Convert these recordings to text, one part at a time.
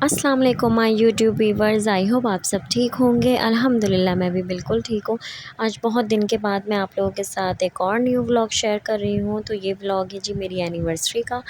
अस्सलाम वालेकुम my YouTube viewers. I hope आप सब ठीक होंगे। अल्हम्दुलिल्लाह मैं भी बिल्कुल ठीक हूँ। आज बहुत दिन के बाद मैं आप लोगों के साथ एक और न्यू व्लॉग शेयर कर रही हूँ। तो ये व्लॉग है जी मेरी एनिवर्सरी का।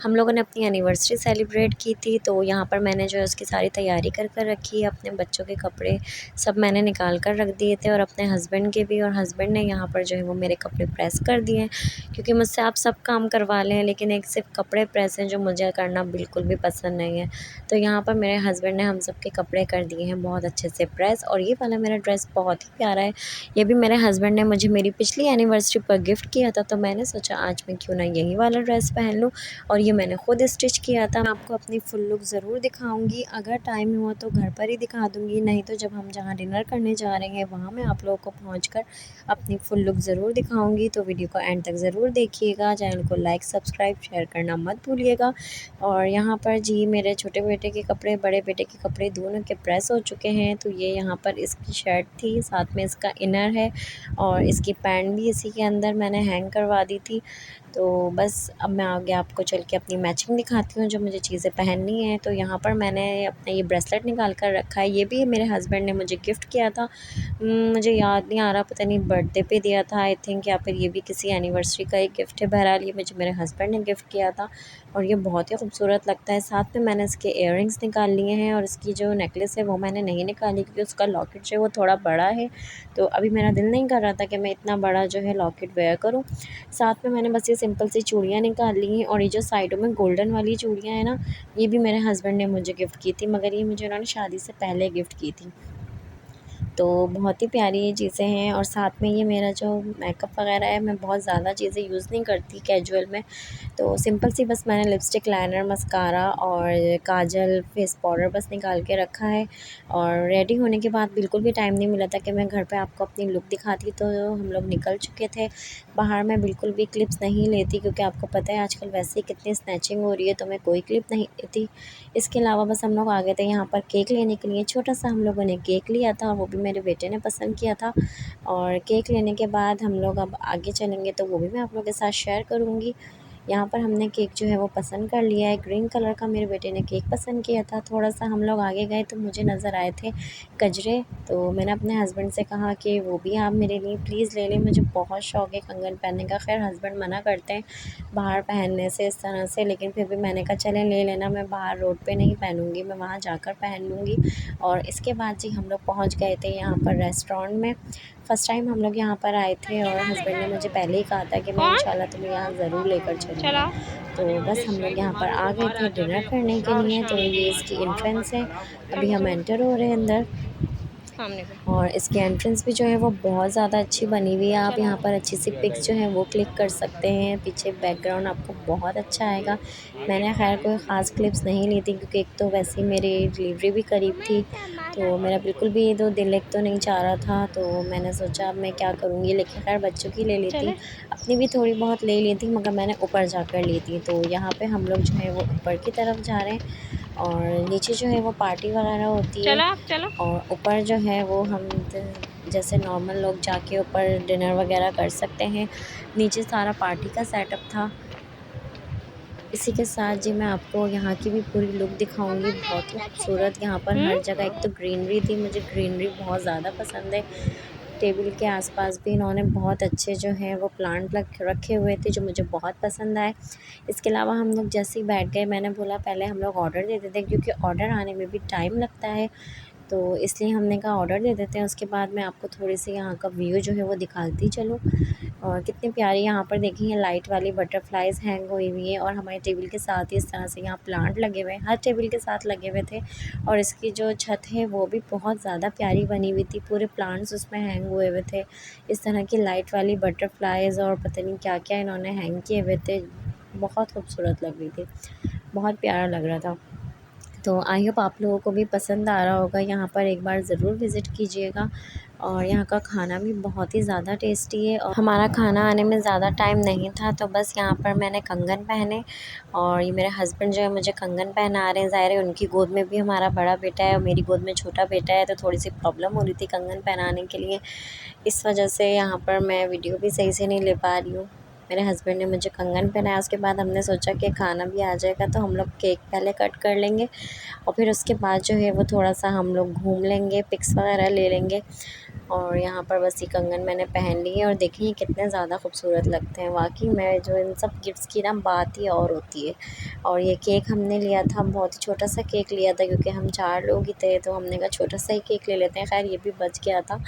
हम लोगों ने अपनी एनिवर्सरी सेलिब्रेट की थी, तो यहाँ पर मैंने जो है उसकी सारी तैयारी कर कर रखी है। अपने बच्चों के कपड़े सब मैंने निकाल कर रख दिए थे और अपने हस्बैंड के भी, और हस्बैंड ने यहाँ पर जो है वो मेरे कपड़े प्रेस कर दिए हैं, क्योंकि मुझसे आप सब काम करवा लें लेकिन एक सिर्फ कपड़े प्रेस हैं जो मुझे करना बिल्कुल भी पसंद नहीं है। तो यहाँ पर मेरे हस्बैंड ने हम सब के कपड़े कर दिए हैं बहुत अच्छे से प्रेस। और ये वाला मेरा ड्रेस बहुत ही प्यारा है। ये भी मेरे हस्बैंड ने मुझे मेरी पिछली एनिवर्सरी पर गिफ्ट किया था, तो मैंने सोचा आज मैं क्यों ना यही वाला ड्रेस पहन लूँ। और ये मैंने खुद स्टिच किया था। मैं आपको अपनी फुल लुक ज़रूर दिखाऊंगी, अगर टाइम हुआ तो घर पर ही दिखा दूँगी, नहीं तो जब हम जहाँ डिनर करने जा रहे हैं वहाँ मैं आप लोगों को पहुँच अपनी फुल लुक ज़रूर दिखाऊंगी। तो वीडियो को एंड तक ज़रूर देखिएगा। चैनल को लाइक सब्सक्राइब शेयर करना मत भूलिएगा। और यहाँ पर जी मेरे छोटे बेटे के कपड़े, बड़े बेटे के कपड़े दोनों के प्रेस हो चुके हैं। तो ये यहाँ पर इसकी शर्ट थी, साथ में इसका इनर है और इसकी पैंट भी इसी के अंदर मैंने हैंग करवा दी थी। तो बस अब मैं आगे आपको चल के अपनी मैचिंग दिखाती हूँ जो मुझे चीज़ें पहननी है। तो यहाँ पर मैंने अपना ये ब्रेसलेट निकाल कर रखा है। ये भी मेरे हस्बैंड ने मुझे गिफ्ट किया था। मुझे याद नहीं आ रहा, पता नहीं बर्थडे पे दिया था आई थिंक, या फिर ये भी किसी एनिवर्सरी का एक गिफ्ट है। बहरहाल ये मुझे मेरे हस्बैंड ने गिफ्ट किया था और ये बहुत ही खूबसूरत लगता है। साथ में मैंने इसके इयररिंग्स निकाल लिए हैं और इसकी जो नेकलेस है वो मैंने नहीं निकाली क्योंकि उसका लॉकेट जो है वो थोड़ा बड़ा है। तो अभी मेरा दिल नहीं कर रहा था कि मैं इतना बड़ा जो है लॉकेट वेयर करूँ। साथ में मैंने बस ये सिंपल सी चूड़ियाँ निकाल ली हैं और ये जो साइडों में गोल्डन वाली चूड़ियाँ हैं ना, ये भी मेरे हस्बैंड ने मुझे गिफ्ट की थी, मगर ये मुझे उन्होंने शादी से पहले गिफ्ट की थी। तो बहुत ही प्यारी ये चीज़ें हैं। और साथ में ये मेरा जो मेकअप वगैरह है, मैं बहुत ज़्यादा चीज़ें यूज़ नहीं करती कैजुअल में। तो सिंपल सी बस मैंने लिपस्टिक, लाइनर, मस्कारा और काजल, फेस पाउडर बस निकाल के रखा है। और रेडी होने के बाद बिल्कुल भी टाइम नहीं मिला था कि मैं घर पे आपको अपनी लुक दिखाती, तो हम लोग निकल चुके थे बाहर। मैं बिल्कुल भी क्लिप्स नहीं लेती क्योंकि आपको पता है आजकल वैसे ही कितनी स्नैचिंग हो रही है, तो मैं कोई क्लिप नहीं लेती। इसके अलावा बस हम लोग आ गए थे यहाँ पर केक लेने के लिए। छोटा-सा हम लोगों ने केक लिया था, वो भी मेरे बेटे ने पसंद किया था। और केक लेने के बाद हम लोग अब आगे चलेंगे तो वो भी मैं आप लोगों के साथ शेयर करूँगी। यहाँ पर हमने केक जो है वो पसंद कर लिया है, ग्रीन कलर का मेरे बेटे ने केक पसंद किया था। थोड़ा-सा हम लोग आगे गए तो मुझे नज़र आए थे गजरे, तो मैंने अपने हस्बैंड से कहा कि वो भी आप मेरे लिए प्लीज़ ले लें, मुझे बहुत शौक़ है कंगन पहनने का। ख़ैर हस्बैंड मना करते हैं बाहर पहनने से इस तरह से, लेकिन फिर भी मैंने कहा चलें ले लेना, मैं बाहर रोड पे नहीं पहनूँगी, मैं वहाँ जाकर पहन लूँगी। और इसके बाद जी हम लोग पहुँच गए थे यहाँ पर रेस्टोरेंट में। फ़र्स्ट टाइम हम लोग यहाँ पर आए थे और हस्बैंड ने मुझे पहले ही कहा था कि मैं कौन? इंशाल्लाह तुम्हें यहाँ ज़रूर लेकर चलूँगा। चला। तो बस हम लोग यहाँ पर आ गए थे डिनर करने के लिए। तो ये इसकी एंट्रेंस है, अभी हम एंटर हो रहे हैं अंदर। सामने पे। और इसकी एंट्रेंस भी जो है वो बहुत ज़्यादा अच्छी बनी हुई है। आप चला। यहाँ पर अच्छी सी पिक्स जो है वो क्लिक कर सकते हैं। पीछे बैकग्राउंड आपको बहुत अच्छा आएगा। मैंने ख़ैर कोई ख़ास क्लिप्स नहीं ली थी क्योंकि एक तो वैसे ही मेरी डिलीवरी भी करीब थी, तो मेरा बिल्कुल भी तो दिल एक तो नहीं चाह रहा था। तो मैंने सोचा अब मैं क्या करूँगी, लेकिन ख़ैर बच्चों की ले लेती, चले। अपनी भी थोड़ी बहुत ले ली थी, मगर मैंने ऊपर जाकर ली थी। तो यहाँ पे हम लोग जो है वो ऊपर की तरफ जा रहे हैं और नीचे जो है वो पार्टी वगैरह होती है। चला आप चलो। और ऊपर जो है वो हम जैसे नॉर्मल लोग जाके ऊपर डिनर वगैरह कर सकते हैं। नीचे सारा पार्टी का सेटअप था। इसी के साथ जी मैं आपको यहाँ की भी पूरी लुक दिखाऊँगी, बहुत ही खूबसूरत यहाँ पर हर जगह एक तो ग्रीनरी थी, मुझे ग्रीनरी बहुत ज़्यादा पसंद है। टेबल के आस-पास भी इन्होंने बहुत अच्छे जो हैं वो प्लांट रखे हुए थे जो मुझे बहुत पसंद आए। इसके अलावा हम लोग जैसे ही बैठ गए, मैंने बोला पहले हम लोग ऑर्डर दे देते हैं क्योंकि ऑर्डर आने में भी टाइम लगता है। तो इसलिए हमने कहा ऑर्डर दे देते हैं, उसके बाद मैं आपको थोड़ी-सी यहाँ का व्यू जो है वो दिखाती चलूँ। और कितनी प्यारी यहाँ पर देखिए लाइट वाली बटरफ्लाइज़ हैंग हुई हुई हैं और हमारे टेबल के साथ ही इस तरह से यहाँ प्लांट लगे हुए हैं, हर टेबल के साथ लगे हुए थे। और इसकी जो छत है वो भी बहुत ज़्यादा प्यारी बनी हुई थी, पूरे प्लांट्स उसमें हैंग हुए हुए थे। इस तरह की लाइट वाली बटरफ्लाइज़ और पता नहीं क्या-क्या इन्होंने हैंग किए हुए थे, बहुत खूबसूरत लग रही थी, बहुत प्यारा लग रहा था। तो आई होप आप लोगों को भी पसंद आ रहा होगा, यहाँ पर एक बार ज़रूर विज़िट कीजिएगा। और यहाँ का खाना भी बहुत ही ज़्यादा टेस्टी है और हमारा खाना आने में ज़्यादा टाइम नहीं था, तो बस यहाँ पर मैंने कंगन पहने और ये मेरे हस्बैंड जो है मुझे कंगन पहना रहे हैं। ज़ाहिर है उनकी गोद में भी हमारा बड़ा बेटा है और मेरी गोद में छोटा बेटा है, तो थोड़ी-सी प्रॉब्लम हो रही थी कंगन पहनाने के लिए। इस वजह से यहाँ पर मैं वीडियो भी सही से नहीं ले पा रही हूँ। मेरे हस्बैंड ने मुझे कंगन पहनाया। उसके बाद हमने सोचा कि खाना भी आ जाएगा तो हम लोग केक पहले कट कर लेंगे और फिर उसके बाद जो है वो थोड़ा सा हम लोग घूम लेंगे, पिक्स वगैरह ले लेंगे। और यहाँ पर बस ये कंगन मैंने पहन ली है और देखिए कितने ज़्यादा खूबसूरत लगते हैं। वाकई में जो इन सब गिफ्ट्स की ना बात ही और होती है। और ये केक हमने लिया था, बहुत ही छोटा सा केक लिया था क्योंकि हम 4 लोग ही थे, तो हमने कहा छोटा सा ही केक ले लेते हैं। खैर ये भी बच गया था,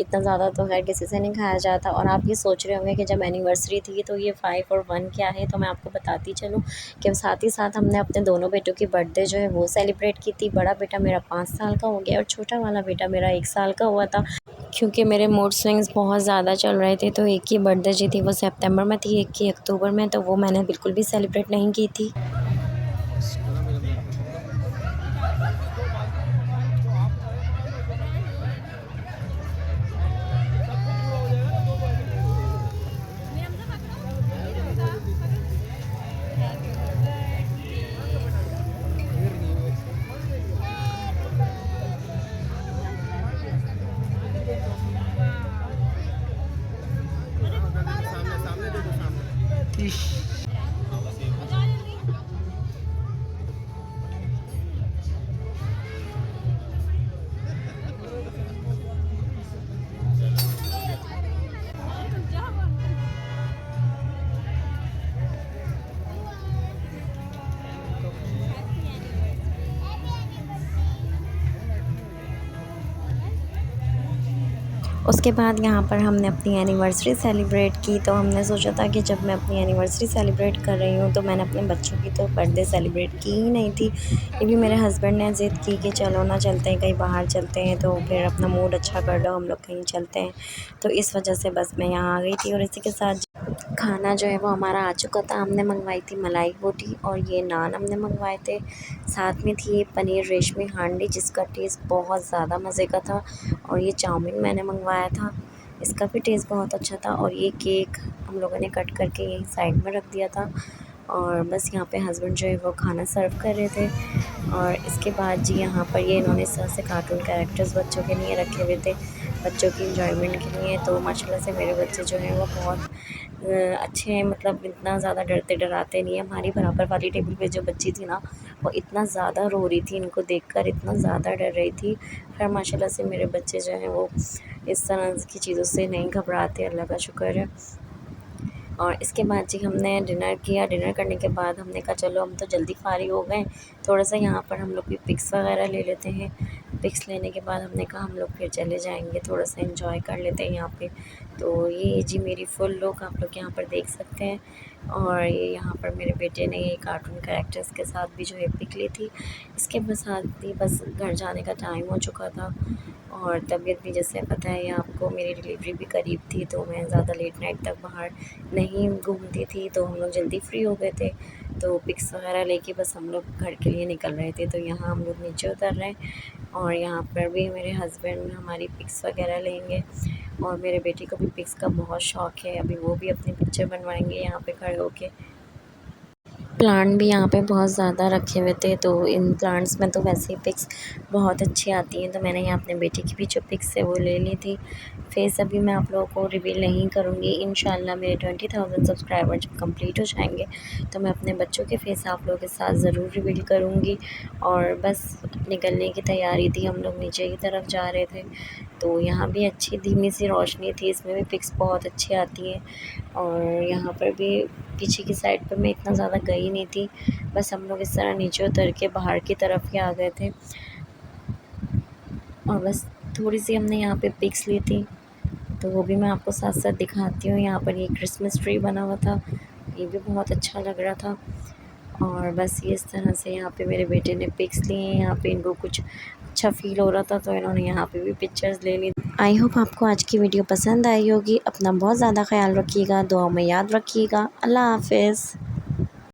इतना ज़्यादा तो खैर किसी से नहीं खाया जाता। और आप ये सोच रहे होंगे कि जब एनिवर्सरी थी तो ये 5 और 1 क्या है, तो मैं आपको बताती चलूँ कि साथ ही साथ हमने अपने दोनों बेटों की बर्थडे जो है वो सेलिब्रेट की थी। बड़ा बेटा मेरा 5 साल का हो गया और छोटा वाला बेटा मेरा 1 साल का हुआ था। क्योंकि मेरे मूड स्विंग्स बहुत ज़्यादा चल रहे थे, तो एक की बर्थडे जो थी वो सितंबर में थी, एक की अक्टूबर में, तो वो मैंने बिल्कुल भी सेलिब्रेट नहीं की थी। उसके बाद यहाँ पर हमने अपनी एनिवर्सरी सेलिब्रेट की। तो हमने सोचा था कि जब मैं अपनी एनिवर्सरी सेलिब्रेट कर रही हूँ तो मैंने अपने बच्चों की तो बर्थडे सेलिब्रेट की ही नहीं थी। ये भी मेरे हस्बैंड ने ज़िद की कि चलो ना चलते हैं कहीं बाहर, चलते हैं तो फिर अपना मूड अच्छा कर लो, हम लोग कहीं चलते हैं। तो इस वजह से बस मैं यहाँ आ गई थी। और इसी के साथ खाना जो है वो हमारा आ चुका था। हमने मंगवाई थी मलाई बोटी और ये नान हमने मंगवाए थे। साथ में थी पनीर रेशमी हांडी जिसका टेस्ट बहुत ज़्यादा मज़े का था। और ये चाउमीन मैंने मंगवाया था, इसका भी टेस्ट बहुत अच्छा था। और ये केक हम लोगों ने कट करके यहीं साइड में रख दिया था। और बस यहाँ पे हस्बैंड जो है वो खाना सर्व कर रहे थे। और इसके बाद जी यहाँ पर ये इन्होंने इस तरह से कार्टून कैरेक्टर्स बच्चों के लिए रखे हुए थे, बच्चों की इंजॉयमेंट के लिए। तो माशाल्लाह से मेरे बच्चे जो हैं वो बहुत अच्छे हैं, मतलब इतना ज़्यादा डरते डराते नहीं हैं। हमारी बराबर वाली टेबल पे जो बच्ची थी ना वो इतना ज़्यादा रो रही थी, इनको देखकर इतना ज़्यादा डर रही थी। खैर माशाल्लाह से मेरे बच्चे जो हैं वो इस तरह की चीज़ों से नहीं घबराते, अल्लाह का शुक्र है। और इसके बाद जी हमने डिनर किया। डिनर करने के बाद हमने कहा चलो हम तो जल्दी फ़ारिग हो गए, थोड़ा सा यहाँ पर हम लोग भी पिक्स वगैरह ले लेते हैं। पिक्स लेने के बाद हमने कहा हम लोग फिर चले जाएंगे, थोड़ा सा एंजॉय कर लेते हैं यहाँ पे। तो ये जी मेरी फुल लुक आप लोग यहाँ पर देख सकते हैं। और ये यहाँ पर मेरे बेटे ने ये कार्टून कैरेक्टर्स के साथ भी जो है पिक ली थी। इसके साथ ही बस घर जाने का टाइम हो चुका था। और तबीयत भी जैसे पता है आपको, मेरी डिलीवरी भी करीब थी तो मैं ज़्यादा लेट नाइट तक बाहर नहीं घूमती थी। तो हम लोग जल्दी फ्री हो गए थे, तो पिक्स वगैरह लेके बस हम लोग घर के लिए निकल रहे थे। तो यहाँ हम लोग नीचे उतर रहे हैं और यहाँ पर भी मेरे हस्बैंड हमारी पिक्स वगैरह लेंगे। और मेरे बेटे को भी पिक्स का बहुत शौक़ है, अभी वो भी अपनी पिक्चर बनवाएंगे यहाँ पे खड़े होके। प्लांट भी यहाँ पे बहुत ज़्यादा रखे हुए थे, तो इन प्लांट्स में तो वैसे ही पिक्स बहुत अच्छी आती हैं। तो मैंने यहाँ अपने बेटे की भी जो पिक्स है वो ले ली थी। फेस अभी मैं आप लोगों को रिवील नहीं करूँगी, इंशाल्लाह मेरे 20,000 सब्सक्राइबर जब कंप्लीट हो जाएंगे तो मैं अपने बच्चों के फेस आप लोगों के साथ ज़रूर रिवील करूँगी। और बस निकलने की तैयारी थी, हम लोग नीचे की तरफ जा रहे थे। तो यहाँ भी अच्छी धीमी सी रोशनी थी, इसमें भी पिक्स बहुत अच्छी आती हैं। और यहाँ पर भी पीछे की साइड पर मैं इतना ज़्यादा गई नहीं थी, बस हम लोग इस तरह नीचे उतर के बाहर की तरफ ही आ गए थे। और बस थोड़ी सी हमने यहाँ पे पिक्स ली थी, तो वो भी मैं आपको साथ साथ दिखाती हूँ। यहाँ पर ये क्रिसमस ट्री बना हुआ था, ये भी बहुत अच्छा लग रहा था। और बस ये इस तरह से यहाँ पे मेरे बेटे ने पिक्स लिए हैं। यहाँ पे इनको कुछ अच्छा फ़ील हो रहा था तो इन्होंने यहाँ पे भी पिक्चर्स ले ली। आई होप आपको आज की वीडियो पसंद आई होगी। अपना बहुत ज़्यादा ख्याल रखिएगा, दुआ में याद रखिएगा। अल्लाह हाफ़िज़।